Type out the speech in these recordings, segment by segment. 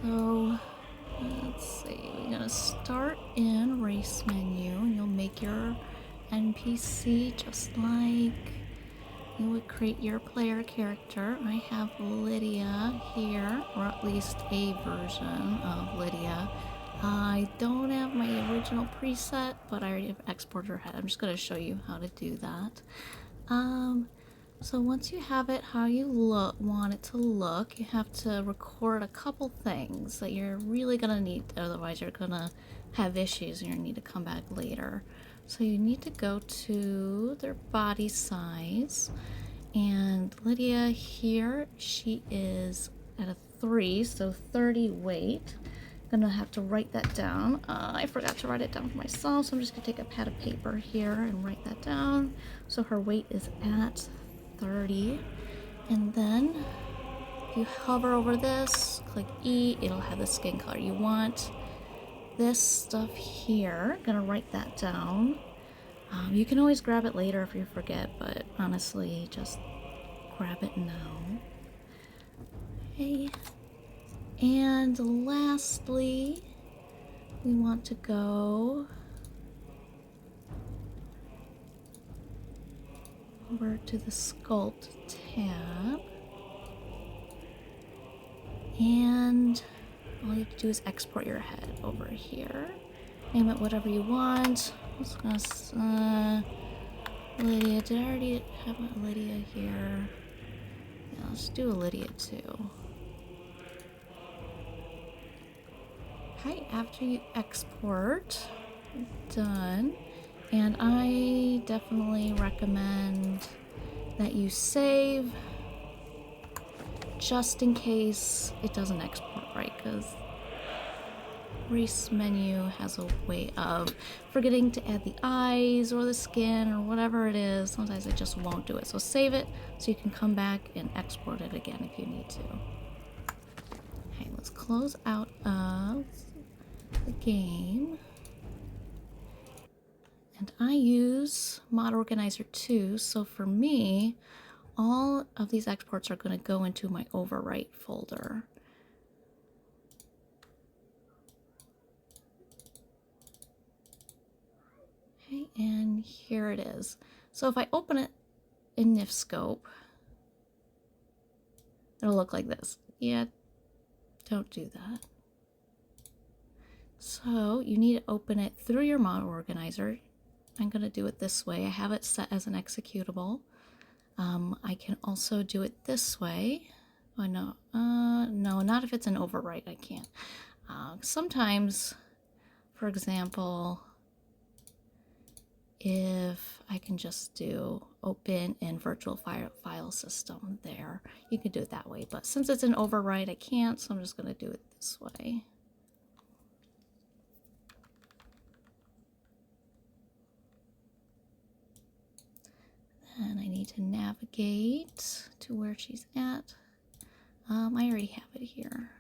So let's see, we're gonna start in race menu and you'll make your NPC just like you would create your player character. I have Lydia here, or at least a version of Lydia. I don't have my original preset, but I already have exported her head. I'm just gonna show you how to do that. So once you have it how you want it to look, you have to record a couple things that you're really gonna need, otherwise you're gonna have issues and you need to come back later. So you need to go to their body size, and Lydia here, she is at a 3, so 30 weight. I'm gonna have to write that down. I forgot to write it down for myself, so I'm just gonna take a pad of paper here and write that down. So her weight is at 30, and then if you hover over this, click E, it'll have the skin color you want. This stuff here, gonna write that down. You can always grab it later if you forget, but honestly, just grab it now. Okay. And lastly, we want to go over to the Sculpt tab, and all you have to do is export your head over here. Name it whatever you want. I'm just gonna, Lydia, did I already have a Lydia here? Yeah, let's do a Lydia too. Okay, after you export, done. And I definitely recommend that you save just in case it doesn't export right, because race menu has a way of forgetting to add the eyes or the skin or whatever it is. Sometimes it just won't do it. So save it so you can come back and export it again if you need to. Okay, let's close out of the game. And I use Mod Organizer 2, so for me, all of these exports are going to go into my overwrite folder. Okay, and here it is. So if I open it in NifSkope, it'll look like this. Yeah, don't do that. So you need to open it through your Mod Organizer. I'm going to do it this way. I have it set as an executable. I can also do it this way. Oh, no, no, not if it's an overwrite, I can't. Sometimes, for example, if I can just do open in virtual file system there, you can do it that way. But since it's an overwrite, I can't, so I'm just going to do it this way. And I need to navigate to where she's at. I already have it here.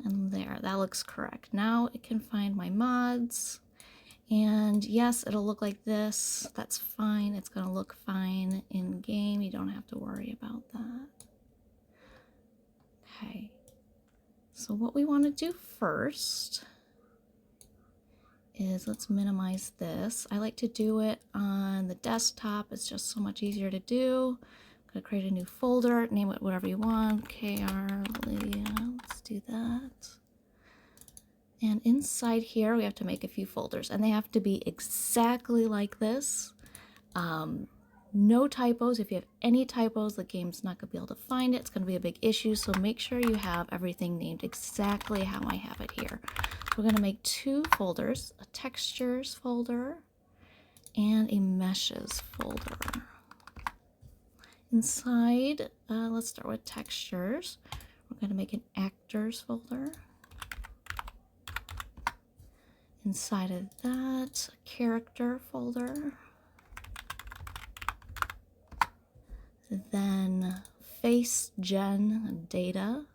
And there, that looks correct. Now it can find my mods. And yes, it'll look like this. That's fine. It's gonna look fine in game. You don't have to worry about that. Okay. So what we want to do first is let's minimize this. I like to do it on the desktop. It's just so much easier to do. I'm gonna create a new folder, name it whatever you want. KR Lydia, let's do that. And inside here, we have to make a few folders, and they have to be exactly like this. No typos. If you have any typos, the game's not gonna be able to find it. It's gonna be a big issue, so make sure you have everything named exactly how I have it here. We're going to make 2 folders, a textures folder and a meshes folder. Inside, let's start with textures. We're going to make an actors folder. Inside of that, a character folder. Then face gen data.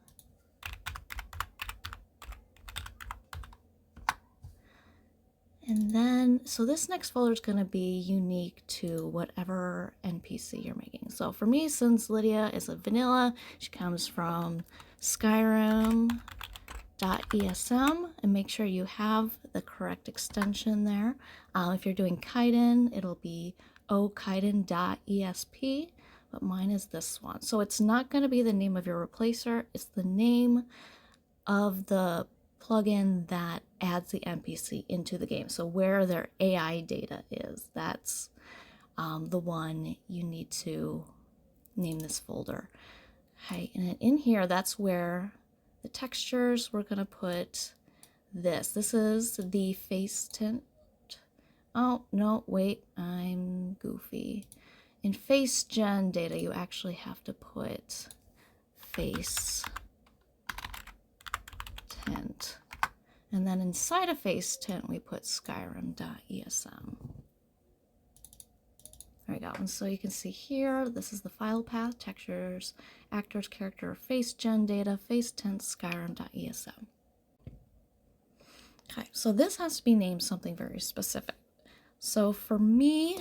And then, so this next folder is going to be unique to whatever NPC you're making. So for me, since Lydia is a vanilla, she comes from Skyrim.esm, and make sure you have the correct extension there. If you're doing Kaiden, it'll be okaiden.esp, but mine is this one. So it's not going to be the name of your replacer, it's the name of the plugin that adds the NPC into the game. So where their AI data is, that's the one you need to name this folder. Okay, and in here, that's where the textures, we're gonna put this. This is the face tint. Oh, no, wait, I'm goofy. In face gen data, you actually have to put face tint. And then inside of face tint, we put Skyrim.esm. There we go. And so you can see here, this is the file path, textures, actors, character, face gen data, face tint, Skyrim.esm. Okay, so this has to be named something very specific. So for me,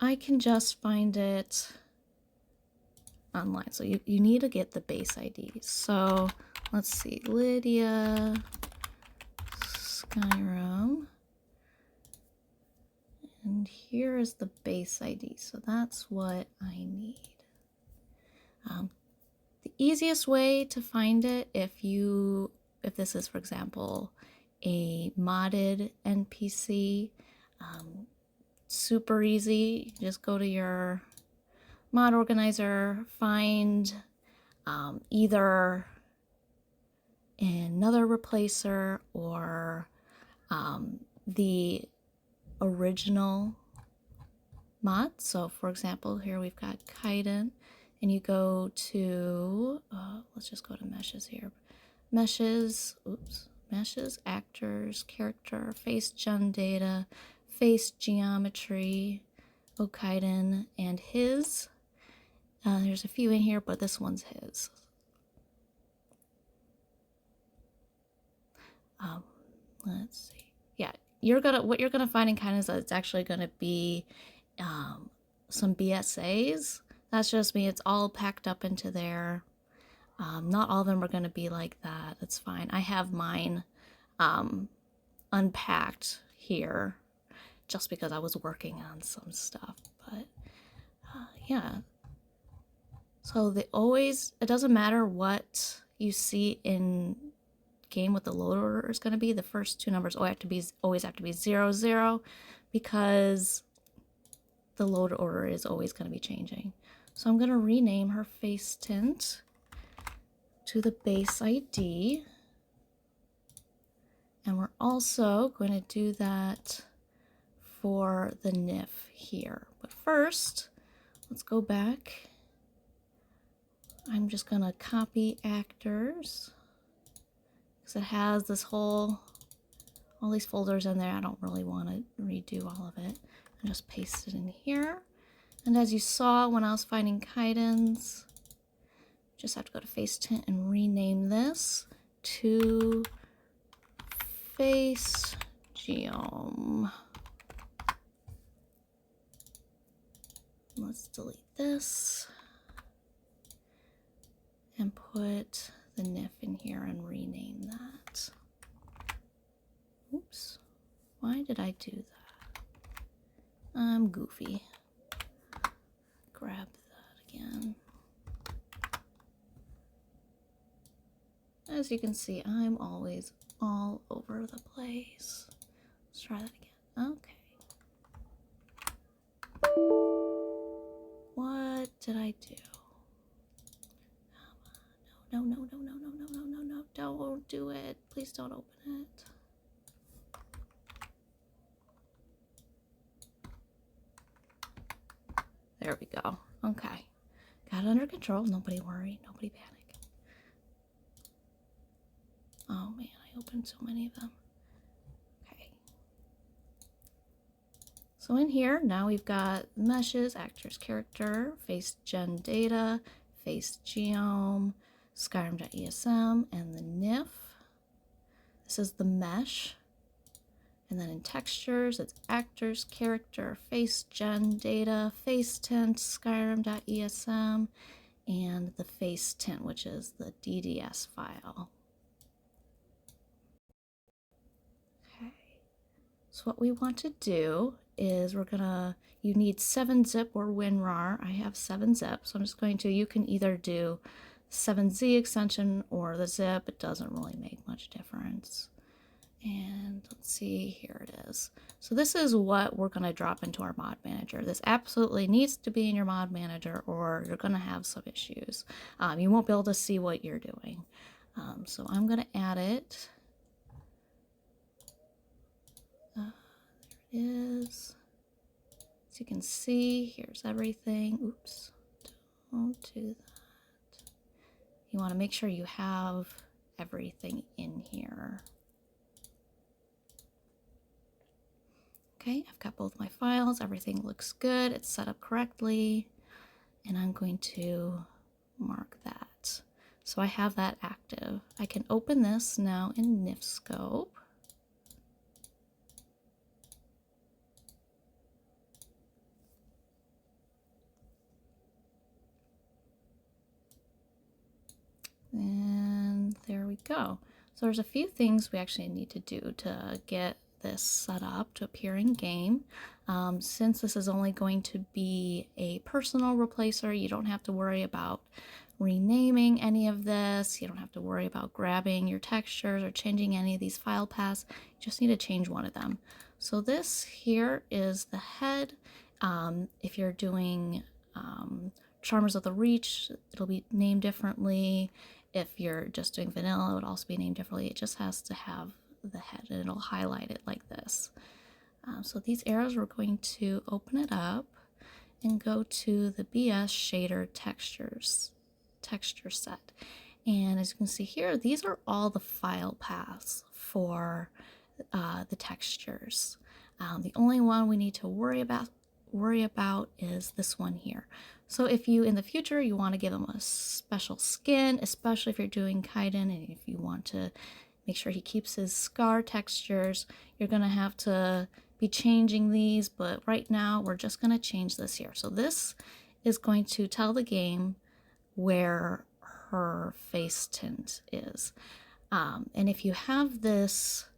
I can just find it online. So you need to get the base ID. So let's see, Lydia Skyrim. And here is the base ID. So that's what I need. The easiest way to find it, if this is, for example, a modded NPC, super easy. You just go to your mod organizer, find either another replacer or the original mod. So for example, here we've got Kaiden, and you go to, let's just go to meshes here. Meshes, actors, character, face gen data, face geometry, Kaiden, and his. There's a few in here, but this one's his. Let's see. Yeah, what you're gonna find in Kaiden is that it's actually gonna be some BSAs. That's just me. It's all packed up into there. Not all of them are gonna be like that. That's fine. I have mine unpacked here just because I was working on some stuff. But yeah. So it doesn't matter what you see in game what the load order is going to be. The first two numbers always have to be 0, 0, because the load order is always going to be changing. So I'm going to rename her face tint to the base ID. And we're also going to do that for the NIF here. But first, let's go back. I'm just going to copy actors, because it has this all these folders in there. I don't really want to redo all of it. And just paste it in here. And as you saw when I was finding Kaidens, just have to go to face tint and rename this to face geom. Let's delete this and put the NIF in here and rename that. Oops, why did I do that? I'm goofy. Grab that again. As you can see, I'm always all over the place. Let's try that again. Okay. What did I do? No, no, no, no, no, no, no, no, no. Don't do it. Please don't open it. There we go. Okay. Got it under control. Nobody worry. Nobody panic. Oh man, I opened so many of them. Okay. So in here, now we've got meshes, actors, character, face gen data, face geom, Skyrim.esm, and the NIF. This is the mesh. And then in textures, it's actors, character, face gen data, face tint, Skyrim.esm, and the face tint, which is the DDS file. Okay. So what we want to do is you need 7-zip or WinRAR. I have 7-zip, so I'm just going to, you can either do 7Z extension or the zip. It doesn't really make much difference. And let's see, here it is. So this is what we're going to drop into our mod manager. This absolutely needs to be in your mod manager or you're going to have some issues. You won't be able to see what you're doing. So I'm going to add it. There it is. As you can see, here's everything. Oops, don't do that. You want to make sure you have everything in here. Okay, I've got both my files, everything looks good, it's set up correctly, and I'm going to mark that. So I have that active. I can open this now in NifSkope. And there we go. So there's a few things we actually need to do to get this set up to appear in game. Since this is only going to be a personal replacer, you don't have to worry about renaming any of this. You don't have to worry about grabbing your textures or changing any of these file paths. You just need to change one of them. So this here is the head. If you're doing Charmers of the Reach, it'll be named differently. If you're just doing vanilla, it would also be named differently. It just has to have the head and it'll highlight it like this. So these arrows, we're going to open it up and go to the BS shader texture set. And as you can see here, these are all the file paths for the textures. The only one we need to worry about is this one here. So if you, in the future, you want to give him a special skin, especially if you're doing Kaiden and if you want to make sure he keeps his scar textures, you're going to have to be changing these, but right now we're just going to change this here. So this is going to tell the game where her face tint is. And if you have this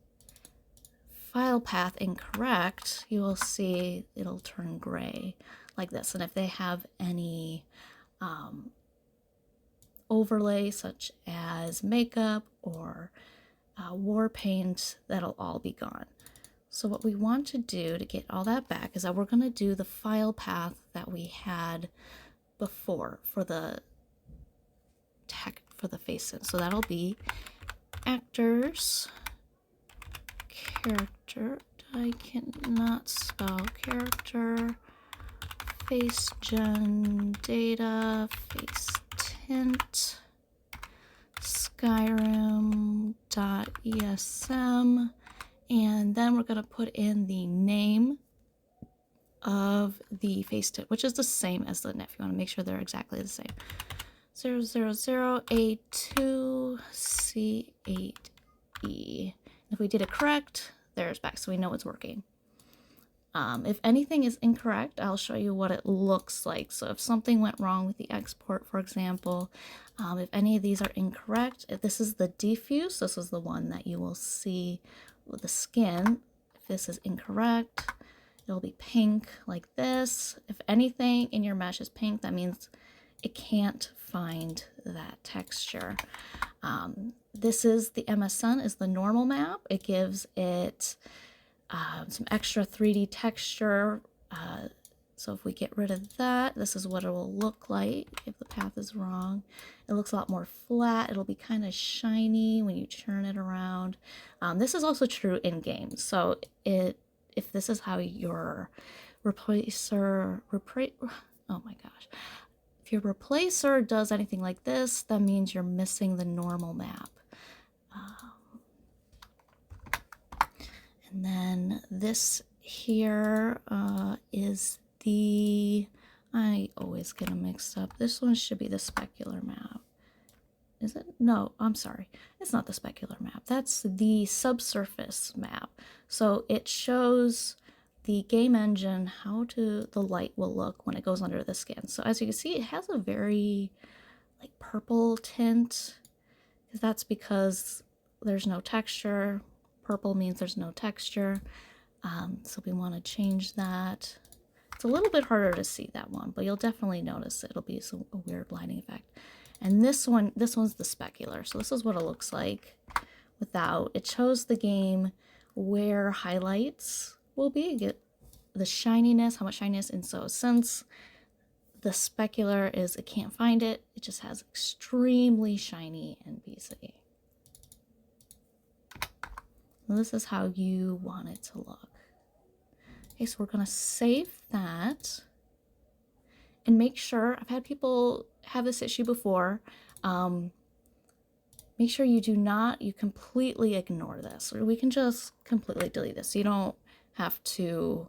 file path incorrect, you will see it'll turn gray like this. And if they have any overlay such as makeup or war paint, that'll all be gone. So what we want to do to get all that back is that we're going to do the file path that we had before for the face tint. So that'll be actors, character, I cannot spell character, face gen data, face tint, Skyrim.esm, and then we're going to put in the name of the face tint, which is the same as the NIF. You want to make sure they're exactly the same. 000A2C8E. If we did it correct, there's back, so we know it's working. If anything is incorrect, I'll show you what it looks like. So if something went wrong with the export, for example, if any of these are incorrect, if this is the diffuse, this is the one that you will see with the skin. If this is incorrect, it'll be pink like this. If anything in your mesh is pink, that means it can't find that texture. This is the MSN, is the normal map. It gives it some extra 3D texture. So if we get rid of that, this is what it will look like if the path is wrong. It looks a lot more flat. It'll be kind of shiny when you turn it around. This is also true in games. So if this is how your replacer, oh my gosh. If your replacer does anything like this, that means you're missing the normal map. And then this here is the, I always get them mixed up. This one should be the specular map. is it? No, I'm sorry. It's not the specular map. That's the subsurface map. So it shows the game engine how the light will look when it goes under the skin. So as you can see, it has a very like purple tint, because that's because there's no texture. Purple means there's no texture. So we want to change that. It's a little bit harder to see that one, but you'll definitely notice it'll be a weird lighting effect. And this one's the specular. So this is what it looks like without. It shows the game where highlights will be, get the shininess, how much shininess. And so since the specular is, it can't find it, it just has extremely shiny NPC. This is how you want it to look. Okay, so we're gonna save that and make sure, I've had people have this issue before, make sure you completely ignore this, or we can just completely delete this. So you don't have to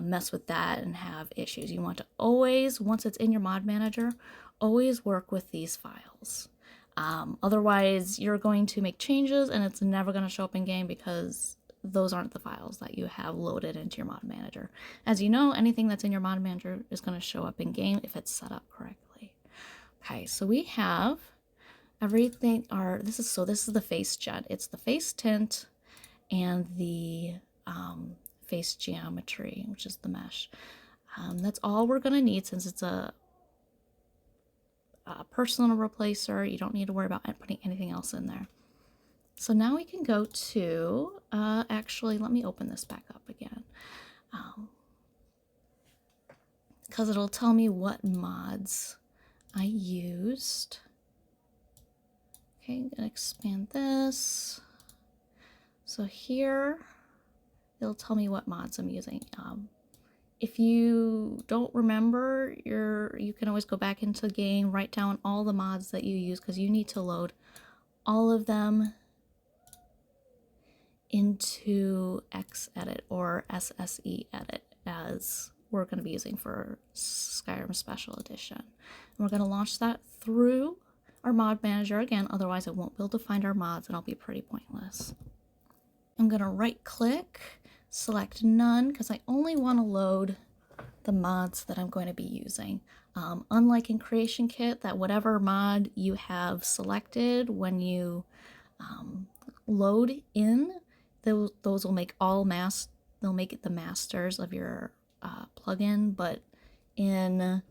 mess with that and have issues. You want to always, once it's in your mod manager, always work with these files. Otherwise, you're going to make changes and it's never going to show up in game because those aren't the files that you have loaded into your mod manager. As you know, anything that's in your mod manager is going to show up in game if it's set up correctly. Okay, so we have everything. This is the face gen. It's the face tint and the face geometry, which is the mesh. That's all we're going to need since it's a personal replacer. You don't need to worry about putting anything else in there. So now we can go to, actually, let me open this back up again. Because it'll tell me what mods I used. Okay, I'm gonna expand this. So here, it'll tell me what mods I'm using. If you don't remember, you can always go back into the game, write down all the mods that you use, because you need to load all of them into xEdit or SSEEdit, as we're going to be using for Skyrim Special Edition. And we're going to launch that through our mod manager again, otherwise I won't be able to find our mods and I'll be pretty pointless. I'm going to right click, select none, because I only want to load the mods that I'm going to be using. Unlike in Creation Kit, that whatever mod you have selected when you load in, those will make they'll make it the masters of your plugin, but in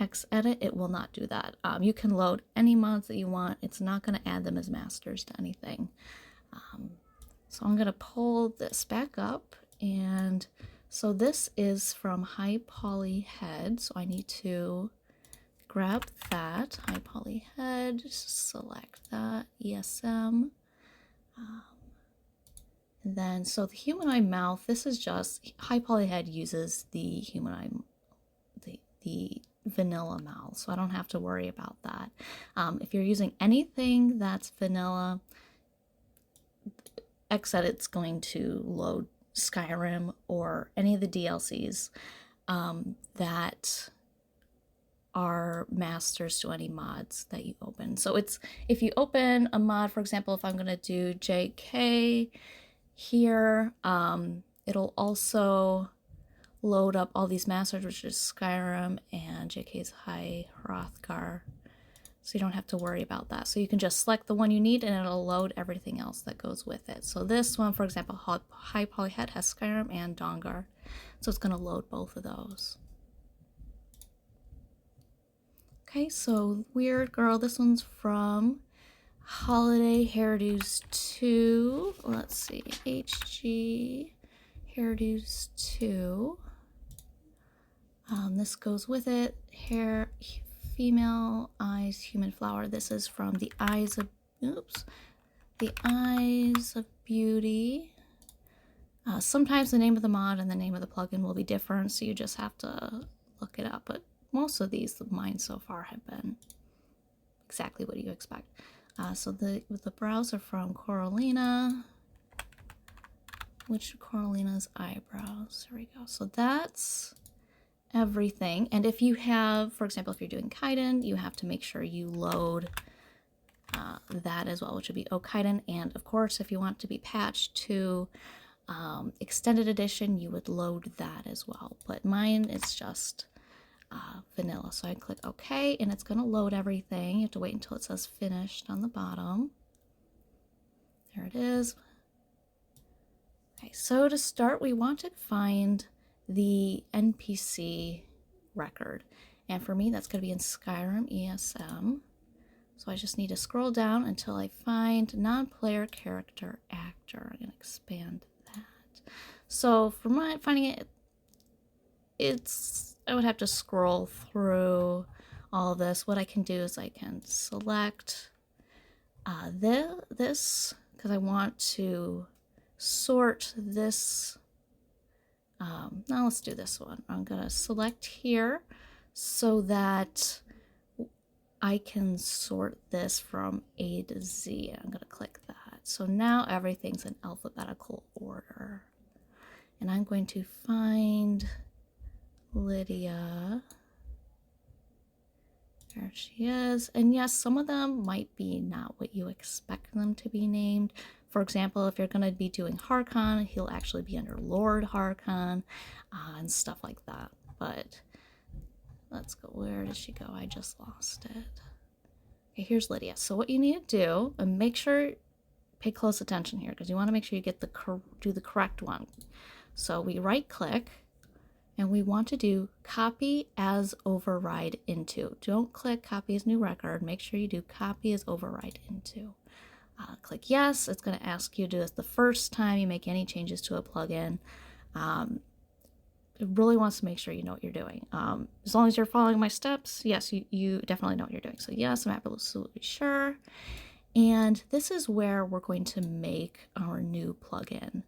xEdit it will not do that. You can load any mods that you want. It's not going to add them as masters to anything. So I'm going to pull this back up, and so this is from High Poly Head, so I need to grab that High Poly Head, select that ESM. And then, so the humanoid mouth, this is just, High Poly Head uses the humanoid, the vanilla mouth, so I don't have to worry about that. If you're using anything that's vanilla, xEdit's going to load Skyrim or any of the DLCs that are masters to any mods that you open. So it's, if you open a mod, for example, if I'm going to do JK here, it'll also load up all these masters, which is Skyrim and JK's High Hrothgar. So you don't have to worry about that. So you can just select the one you need and it'll load everything else that goes with it. So this one, for example, High Poly Head has Skyrim and Dawnguard. So it's going to load both of those. Okay, so Weird Girl, this one's from Holiday Hairdos 2. Let's see, HG Hairdos 2. This goes with it. Hair, female eyes, human flower. This is from the Eyes of, the Eyes of Beauty. Sometimes the name of the mod and the name of the plugin will be different, so you just have to look it up. But most of these of mine so far have been exactly what you expect. So the brows are from Coralina. Which Coralina's eyebrows? There we go. So that's everything. And if you have, for example, if you're doing Kaiden, you have to make sure you load that as well, which would be Okiden. And of course, if you want to be patched to extended edition, you would load that as well. But mine is just vanilla. So I click OK, and it's going to load everything. You have to wait until it says finished on the bottom. There it is. Okay, so to start, we want to find the NPC record. And for me, that's going to be in Skyrim ESM. So I just need to scroll down until I find non-player character actor. I'm going to expand that. So for finding it, I would have to scroll through all of this. What I can do is I can select this because I want to sort this. Now let's do this one. I'm going to select here so that I can sort this from A to Z. I'm going to click that. So now everything's in alphabetical order. And I'm going to find Lydia. There she is. And yes, some of them might be not what you expect them to be named. For example, if you're going to be doing Harkon, he'll actually be under Lord Harkon and stuff like that. But let's go. Where did she go? I just lost it. Okay, here's Lydia. So what you need to do, and make sure, pay close attention here, because you want to make sure you get do the correct one. So we right click, and we want to do copy as override into. Don't click copy as new record. Make sure you do copy as override into. Click yes. It's going to ask you to do this the first time you make any changes to a plugin. It really wants to make sure you know what you're doing. As long as you're following my steps, yes, you definitely know what you're doing. So yes, I'm absolutely sure. And this is where we're going to make our new plugin.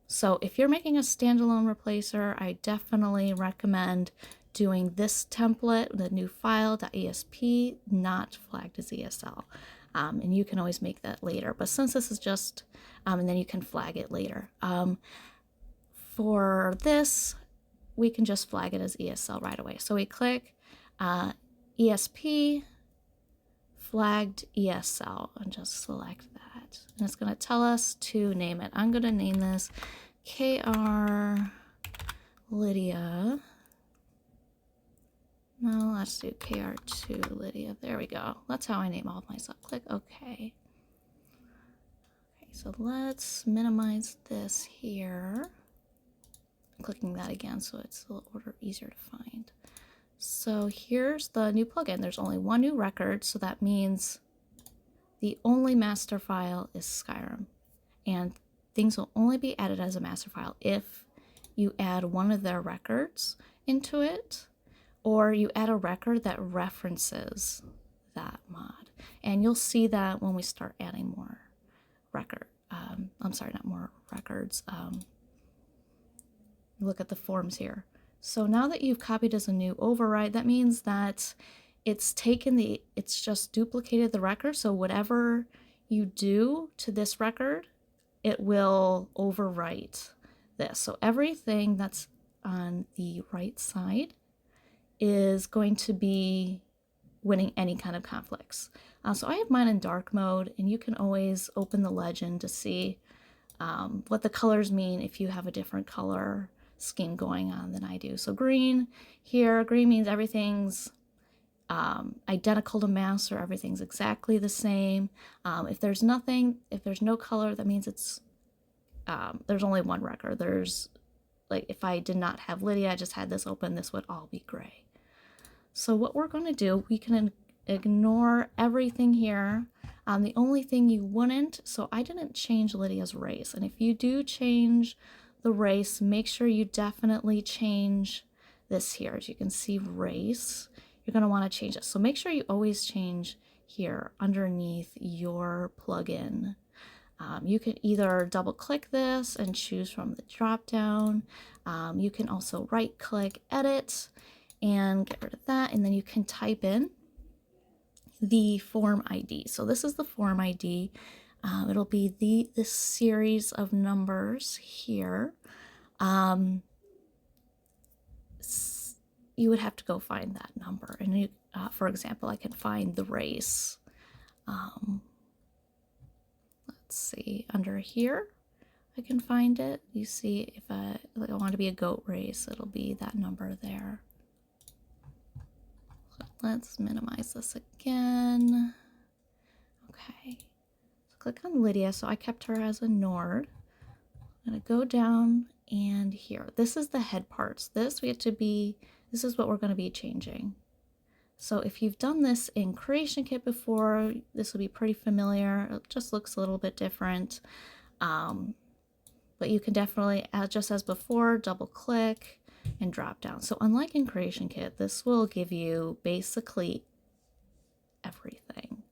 So if you're making a standalone replacer, I definitely recommend doing this template, the new file.esp, not flagged as ESL. And you can always make that later. But since this is just, and then you can flag it later. For this, we can just flag it as ESL right away. So we click ESP, flagged ESL, and just select that. And it's going to tell us to name it. I'm going to name this KR Lydia. No, let's do KR2 Lydia. There we go. That's how I name all of my stuff. Click OK. Okay, so let's minimize this here. I'm clicking that again so it's a little easier to find. So here's the new plugin. There's only one new record, so that means the only master file is Skyrim. And things will only be added as a master file if you add one of their records into it, or you add a record that references that mod. And you'll see that when we start adding more I'm sorry, not more records. Look at the forms here. So now that you've copied as a new override, that means that it's just duplicated the record. So whatever you do to this record, it will overwrite this. So everything that's on the right side is going to be winning any kind of conflicts. So I have mine in dark mode, and you can always open the legend to see what the colors mean if you have a different color scheme going on than I do. So green here, green means everything's identical to master, everything's exactly the same. If there's no color, that means it's there's only one record. There's, like, if I did not have Lydia, I just had this open, this would all be gray. So what we're going to do, we can ignore everything here. The only thing you wouldn't, so I didn't change Lydia's race. And if you do change the race, make sure you definitely change this here. As you can see, race, you're going to want to change it. So make sure you always change here underneath your plugin. You can either double click this and choose from the drop down. You can also right click, edit, and get rid of that. And then you can type in the form ID. So this is the form ID. It'll be this series of numbers here. You would have to go find that number. And you, for example, I can find the race Let's see, under here, I can find it. You see, if I want to be a goat race, it'll be that number there. So let's minimize this again. Okay, so click on Lydia. So I kept her as a Nord. I'm gonna go down and here. This is the head parts. This is what we're gonna be changing. So if you've done this in Creation Kit before, this will be pretty familiar. It just looks a little bit different. But you can definitely, just as before, double click and drop down. So unlike in Creation Kit, this will give you basically everything.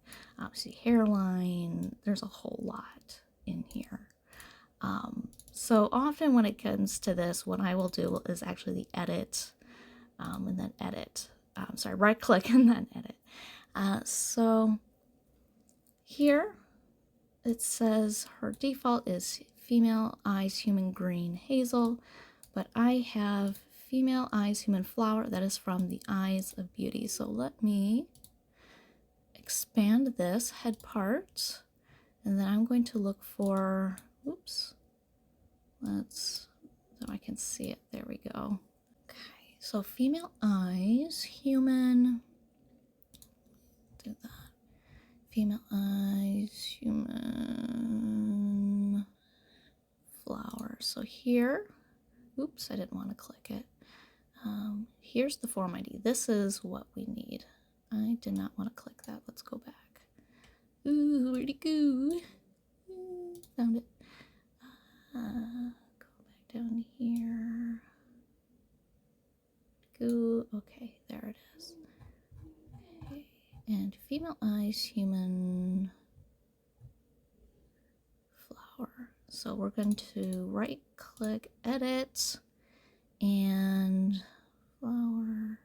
See hairline, there's a whole lot in here. So often when it comes to this, what I will do is actually the edit and then edit. Right click and then edit. So here it says her default is female eyes, human green, hazel, but I have female eyes, human flower. That is from the Eyes of Beauty. So let me expand this head part, and then I'm going to look for, oops, so I can see it. There we go. Okay, so female eyes, human, do that. Female eyes, human flower. So here, oops, I didn't want to click it. Here's the form ID. This is what we need. I did not want to click that. Let's go back. Ooh, where'd it go? Found it. Go back down here. Go. Okay, there it is. Okay. And female eyes, human flower. So we're going to right click, edit, and flower.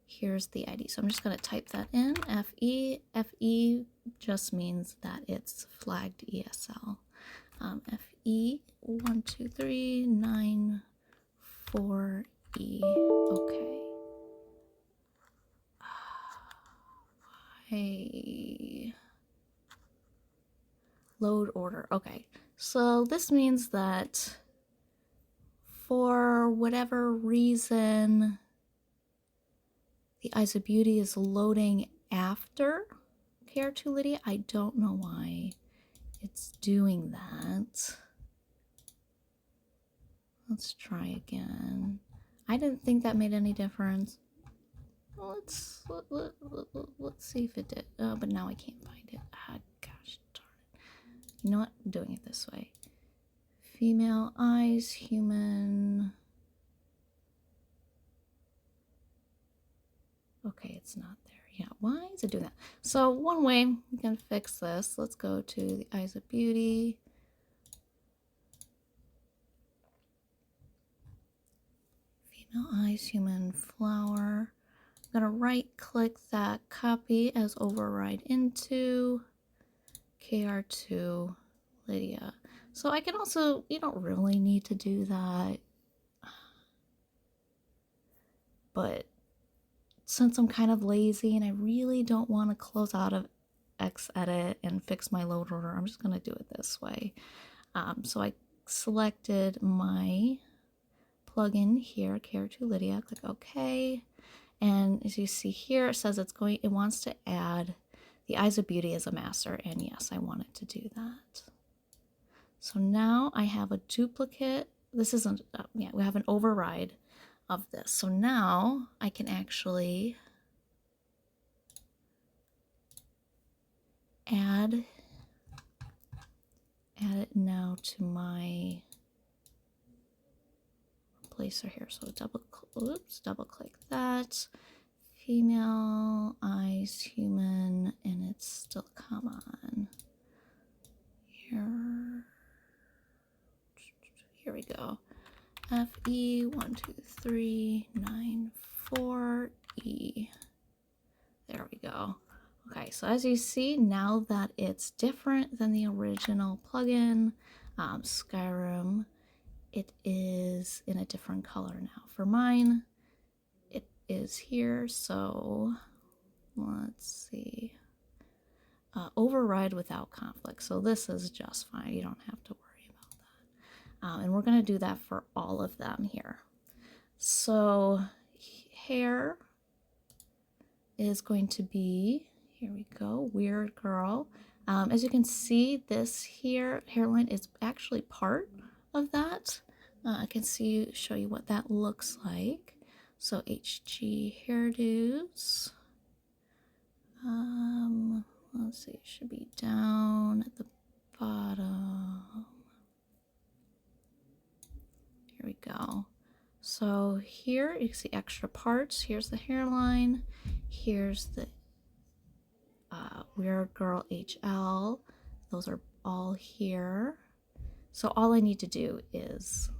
Here's the ID. So I'm just going to type that in, FE. FE just means that it's flagged ESL. FE12394E. Okay. Hey. Load order. Okay. So this means that for whatever reason, the Eyes of Beauty is loading after KR2 Lydia. I don't know why it's doing that. Let's try again. I didn't think that made any difference. Let's see if it did. Oh, but now I can't find it. Ah, gosh darn it. You know what? I'm doing it this way. Female eyes, human. Okay, it's not there. Yeah, why is it doing that? So one way we can fix this, let's go to the Eyes of Beauty. Female eyes, human flower. I'm gonna right click that, copy as override into KR2 Lydia. So I can also, you don't really need to do that, but since I'm kind of lazy and I really don't want to close out of xEdit and fix my load order, I'm just going to do it this way. So I selected my plugin here, KR2 Lydia, click OK. And as you see here, it says it wants to add the Eyes of Beauty as a master. And yes, I want it to do that. So now I have a duplicate. This isn't, yeah, we have an override of this. So now I can actually add it now to my placer here. So double click that. Female eyes, human, and it's still, come on. Here we go. FE12394E. There we go. Okay, so as you see, now that it's different than the original plugin, Skyrim, it is in a different color now. For mine, it is here, so let's see. override without conflict. So this is just fine. You don't have to worry about that. And we're going to do that for all of them here. So hair is going to be, here we go, weird girl. As you can see, this here hairline is actually part of that. I can show you what that looks like. So HG hairdos. Let's see, it should be down at the bottom. Here we go. So here you can see extra parts. Here's the hairline. Here's the Weird Girl HL. Those are all here. So all I need to do is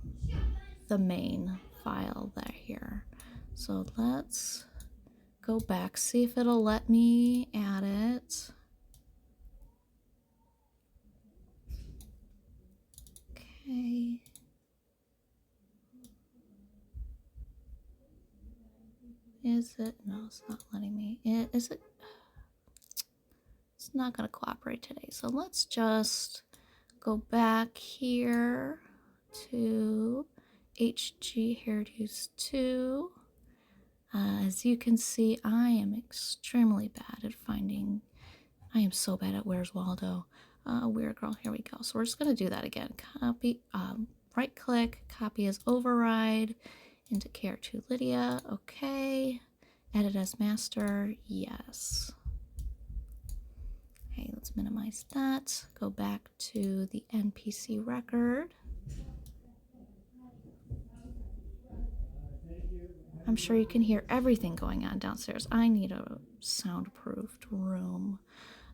the main file there here. So let's go back, see if it'll let me add it. Okay. Is it? No, it's not letting me. Is it? It's not going to cooperate today. So let's just go back here to HG Hairdos 2. As you can see, I am extremely bad at finding. I am so bad at Where's Waldo. Weird Girl, here we go. So we're just going to do that again. Copy, right click, copy as override into Care2 Lydia. Okay. Edit as master. Yes. Okay, let's minimize that. Go back to the NPC record. I'm sure you can hear everything going on downstairs. I need a soundproofed room.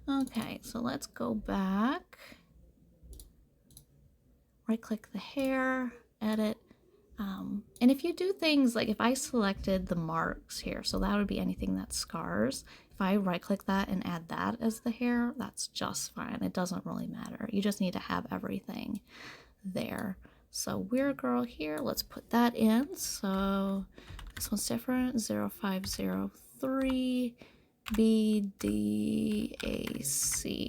Okay, so let's go back. Right click the hair, edit. And if you do things like if I selected the marks here, so that would be anything that scars. If I right click that and add that as the hair, that's just fine. It doesn't really matter. You just need to have everything there. So Weird Girl here, let's put that in. So this one's different, 0503 BDAC.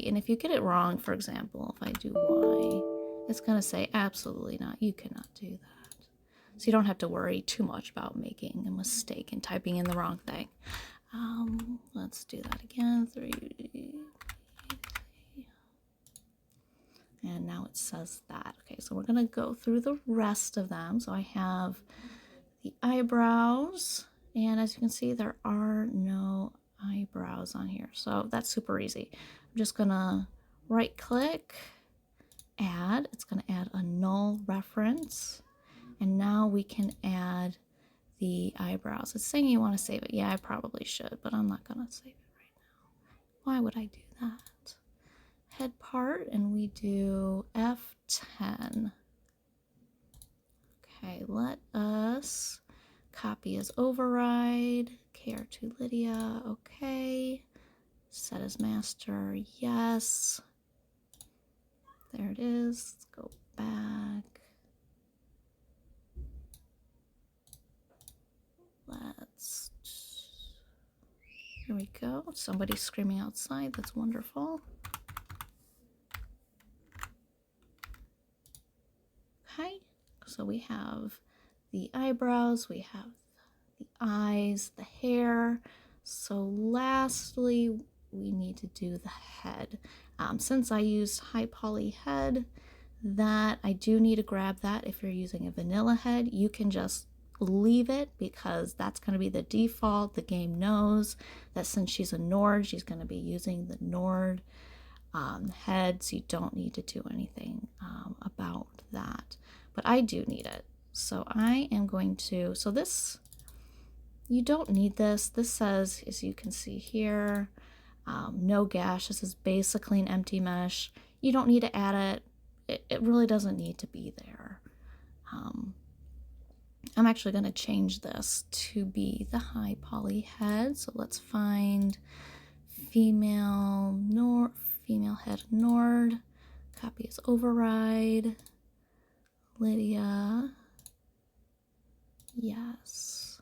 And if you get it wrong, for example, if I do Y, it's gonna say absolutely not, you cannot do that. So you don't have to worry too much about making a mistake and typing in the wrong thing. Let's do that again. 3. And now it says that. Okay, so we're going to go through the rest of them. So I have the eyebrows. And as you can see, there are no eyebrows on here. So that's super easy. I'm just going to right click, add. It's going to add a null reference. And now we can add the eyebrows. It's saying you want to save it. Yeah, I probably should, but I'm not going to save it right now. Why would I do that? Head part, and we do F10. Okay, let us copy as override. Care2 Lydia, okay. Set as master, yes. There it is. Let's go back. Here we go. Somebody's screaming outside. That's wonderful. Okay, so we have the eyebrows, we have the eyes, the hair. So lastly, we need to do the head. Since I used high poly head, that I do need to grab that. If you're using a vanilla head, you can just leave it because that's going to be the default. The game knows that since she's a Nord, she's going to be using the Nord head, so you don't need to do anything about that. But I do need it. So I am going to, so this, you don't need this. This says, as you can see here, no gash. This is basically an empty mesh. You don't need to add it. It really doesn't need to be there. I'm actually going to change this to be the high poly head. So let's find female head Nord. Copy as override. Lydia. Yes.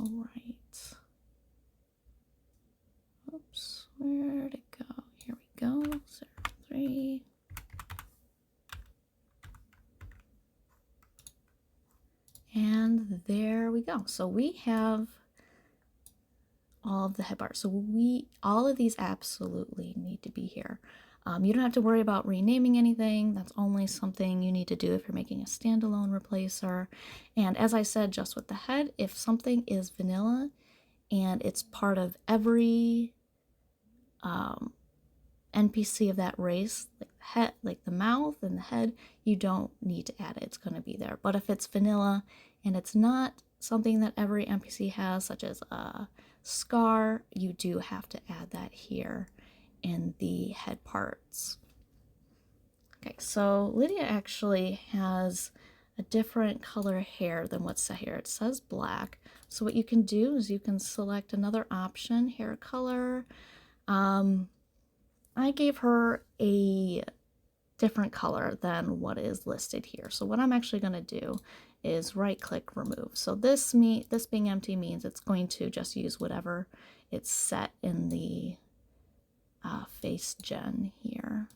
All right. Oops, where'd it go? Here we go. 03. And there we go. So we have all of the head bars. So all of these absolutely need to be here. You don't have to worry about renaming anything. That's only something you need to do if you're making a standalone replacer. And as I said, just with the head, if something is vanilla and it's part of every NPC of that race, like the head, like the mouth and the head, you don't need to add it. It's going to be there. But if it's vanilla and it's not something that every NPC has, such as a scar, you do have to add that here in the head parts. Okay, so Lydia actually has a different color hair than what's set here. It says black. So what you can do is you can select another option, hair color. I gave her a different color than what is listed here. So what I'm actually going to do is right click remove. So this being empty means it's going to just use whatever it's set in the face gen here.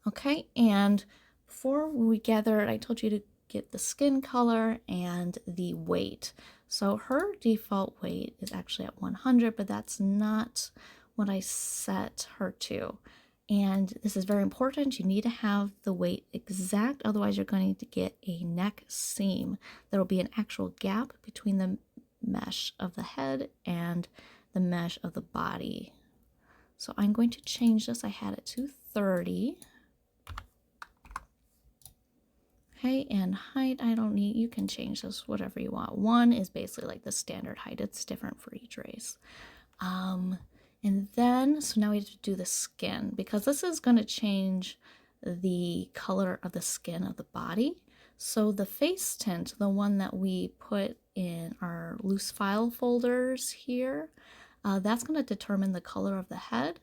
Okay, and before we gathered, I told you to get the skin color and the weight. So her default weight is actually at 100, but that's not what I set her to. And this is very important. You need to have the weight exact, otherwise you're going to get a neck seam. There will be an actual gap between the mesh of the head and the mesh of the body. So I'm going to change this. I had it to 30. Okay, and height, I don't need, you can change this whatever you want. 1 is basically like the standard height. It's different for each race. And then, so now we have to do the skin, because this is going to change the color of the skin of the body. So the face tint, the one that we put in our loose file folders here, that's going to determine the color of the head.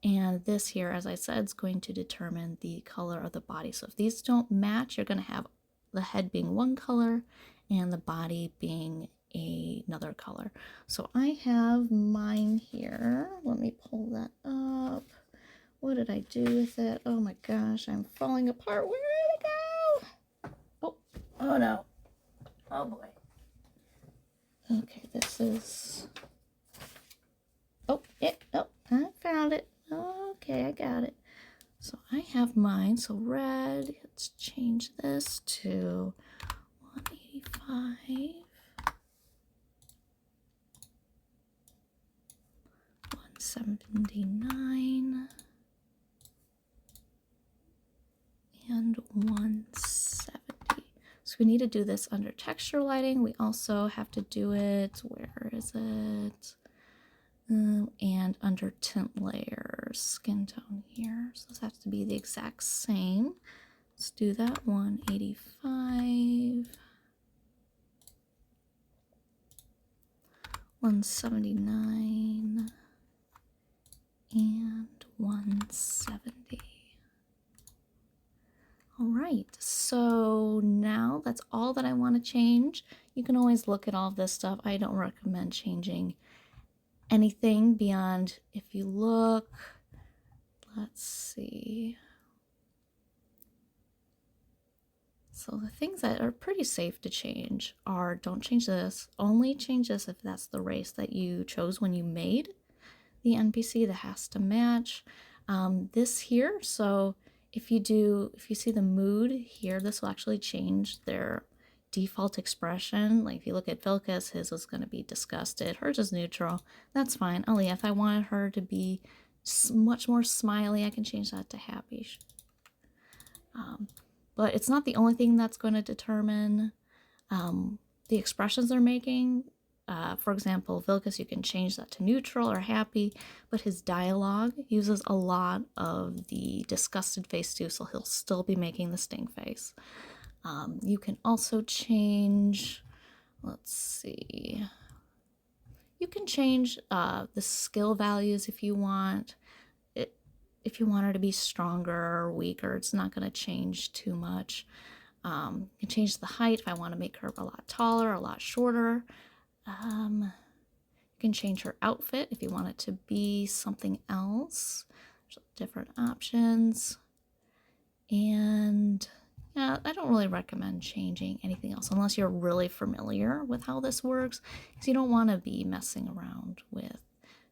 And this here, as I said, is going to determine the color of the body. So if these don't match, you're going to have the head being one color and the body being another color. So I have mine here. Let me pull that up. What did I do with it? Oh my gosh, I'm falling apart. Where did it go? Oh no. Oh boy. Okay, this is... Oh, I found it. Okay, I got it. So I have mine. So red, let's change this to 185. 179 and 170. So we need to do this under texture lighting. We also have to do it, where is it? And under tint layers, skin tone here. So this has to be the exact same. Let's do that. 185. 179 and 170. All right, so now that's all that I want to change. You can always look at all of this stuff. I don't recommend changing anything beyond, if you look, let's see. So the things that are pretty safe to change are, don't change this, only change this if that's the race that you chose when you made the NPC that has to match. This here, so if you see the mood here, this will actually change their default expression. Like if you look at Vilcus, his is going to be disgusted, hers is neutral. That's fine. Only if I wanted her to be much more smiley, I can change that to happy. But it's not the only thing that's going to determine the expressions they're making. For example, Vilcus, you can change that to neutral or happy, but his dialogue uses a lot of the disgusted face too, so he'll still be making the sting face. You can also change, let's see, you can change the skill values if you want. If you want her to be stronger or weaker, it's not going to change too much. You can change the height if I want to make her a lot taller, a lot shorter. You can change her outfit if you want it to be something else. There's different options. And yeah, I don't really recommend changing anything else unless you're really familiar with how this works, because you don't want to be messing around with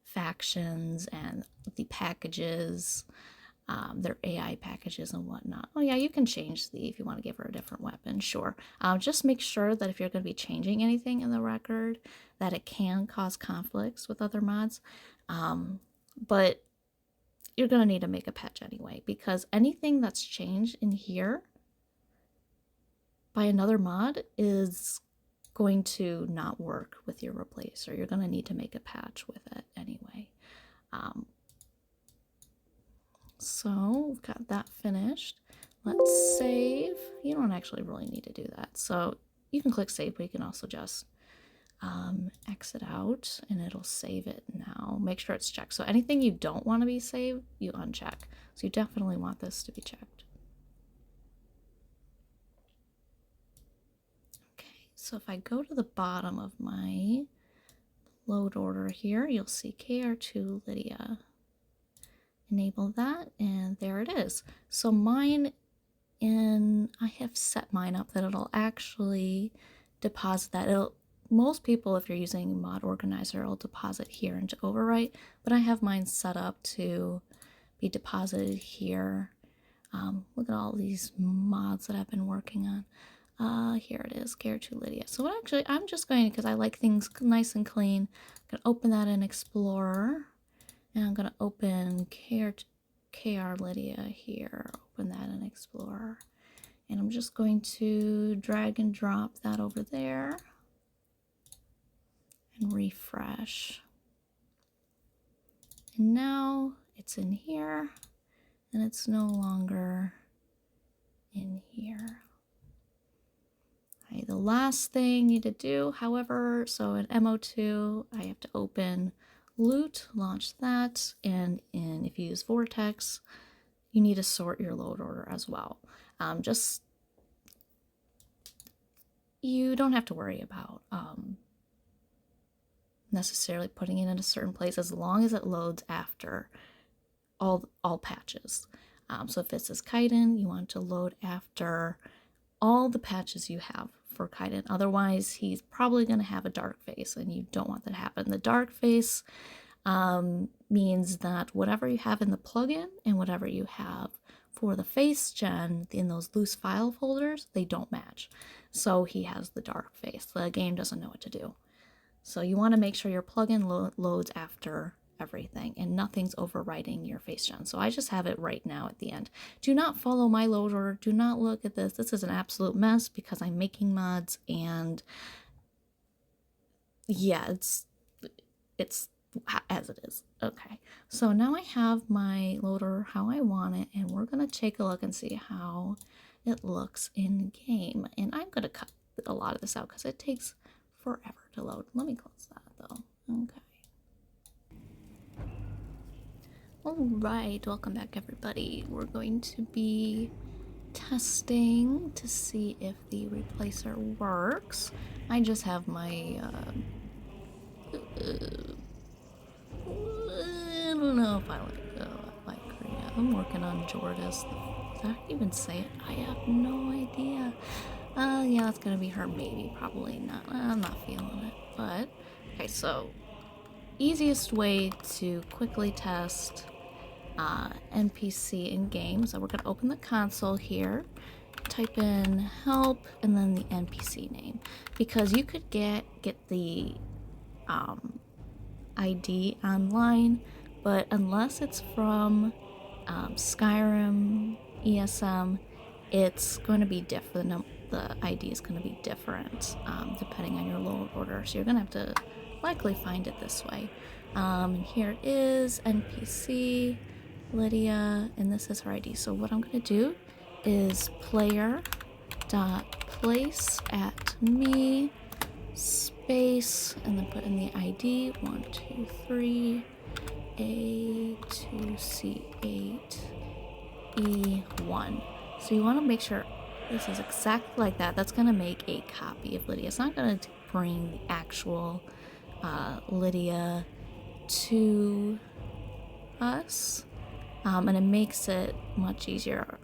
factions and the packages, their AI packages and whatnot. Oh yeah, you can change if you want to give her a different weapon, sure. Just make sure that if you're going to be changing anything in the record, that it can cause conflicts with other mods. But you're going to need to make a patch anyway, because anything that's changed in here by another mod is going to not work with your replacer. You're going to need to make a patch with it anyway. So we've got that finished. Let's save. You don't actually really need to do that. So you can click save, but you can also just exit out and it'll save it now. Make sure it's checked. So anything you don't want to be saved, you uncheck. So you definitely want this to be checked. Okay, so if I go to the bottom of my load order here, you'll see KR2 Lydia. Enable that, and there it is. So I have set mine up that it'll actually deposit that. Most people, if you're using Mod Organizer, it'll deposit here into Overwrite, but I have mine set up to be deposited here. Look at all these mods that I've been working on. Here it is, KR2 Lydia. So actually, I'm just going, because I like things nice and clean, I'm going to open that in Explorer, and I'm going to open KR Lydia here, open that in Explorer, and I'm just going to drag and drop that over there. And refresh. And now it's in here and it's no longer in here. Okay, the last thing you need to do, however, so in MO2, I have to open Loot, launch that, and if you use Vortex, you need to sort your load order as well. You don't have to worry about necessarily putting it in a certain place as long as it loads after all patches. So if it says Kaiden, you want to load after all the patches you have for Kaiden. Otherwise, he's probably going to have a dark face, and you don't want that to happen. The dark face means that whatever you have in the plugin and whatever you have for the face gen in those loose file folders, they don't match. So he has the dark face. The game doesn't know what to do. So you want to make sure your plugin loads after everything and nothing's overwriting your face gen. So I just have it right now at the end. Do not follow my load order. Do not look at this. This is an absolute mess because I'm making mods, and yeah, it's as it is. Okay, so now I have my loader how I want it, and we're gonna take a look and see how it looks in game. And I'm gonna cut a lot of this out because it takes forever to load. Let me close that though. Okay. Alright, welcome back everybody. We're going to be testing to see if the replacer works. I just have my I don't know if I like Korea. I'm working on Jordis. Did I even say it? I have no idea. Yeah, that's gonna be her maybe, probably not. I'm not feeling it, but okay. So, easiest way to quickly test NPC in game. So we're gonna open the console here, type in help, and then the NPC name, because you could get the ID online, but unless it's from Skyrim, ESM, it's going to be different. The ID is going to be different depending on your load order. So you're going to have to likely find it this way. And here it is, NPC, Lydia, and this is her ID. So what I'm going to do is player.place@me space, and then put in the ID 123 A2C8 E1. So you want to make sure This is exactly like that. That's gonna make a copy of Lydia. It's not gonna bring the actual Lydia to us, and it makes it much easier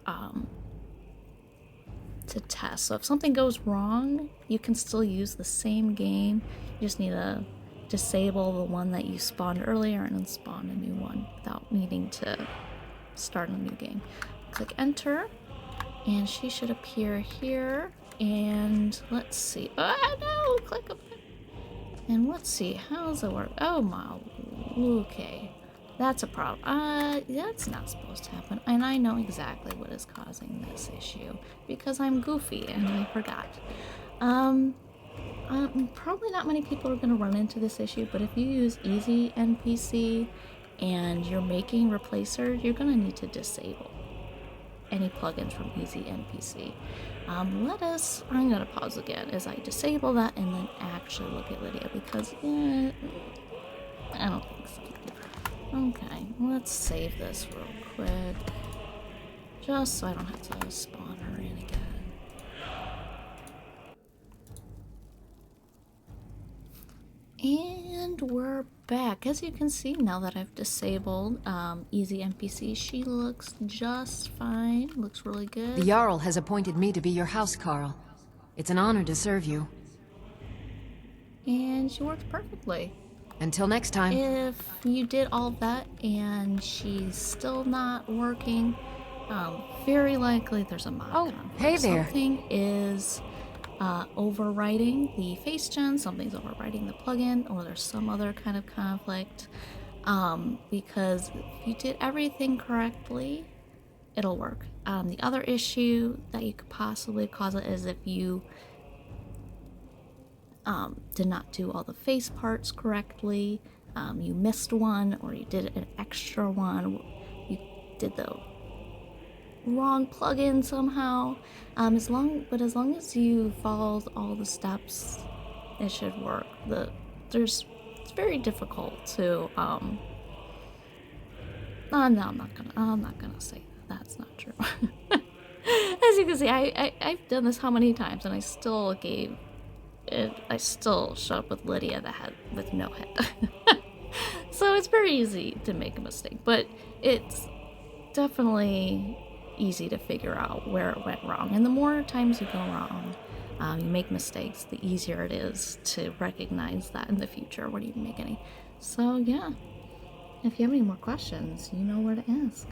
to test. So if something goes wrong, you can still use the same game. You just need to disable the one that you spawned earlier and then spawn a new one without needing to start a new game. Click enter, and she should appear here. And let's see. Oh no! Click a bit. And let's see. How's it work? Oh my. Okay. That's a problem. That's not supposed to happen. And I know exactly what is causing this issue because I'm goofy and I forgot. Probably not many people are going to run into this issue, but if you use Easy NPC and you're making replacers, you're going to need to disable any plugins from Easy NPC. I'm going to pause again as I disable that and then actually look at Lydia because I don't think so. Okay, let's save this real quick, just so I don't have to spawn her in again. And we're back. As you can see, now that I've disabled Easy NPC, she looks just fine. Looks really good. The Jarl has appointed me to be your house Carl. It's an honor to serve you. And she works perfectly. Until next time. If you did all of that and she's still not working, very likely there's a mod conflict. Hey there. Something is overwriting the face gen, something's overwriting the plugin, or there's some other kind of conflict. Because if you did everything correctly, it'll work. The other issue that you could possibly cause it is if you did not do all the face parts correctly, you missed one, or you did an extra one, you did the wrong plugin somehow. As long as you followed all the steps, it should work. It's very difficult to no, I'm not gonna say that. That's not true. As you can see, I've done this how many times, and I still showed up with Lydia with no head. So it's very easy to make a mistake, but it's definitely easy to figure out where it went wrong. And the more times you go wrong, you make mistakes, the easier it is to recognize that in the future when you make any. So yeah, if you have any more questions, you know where to ask.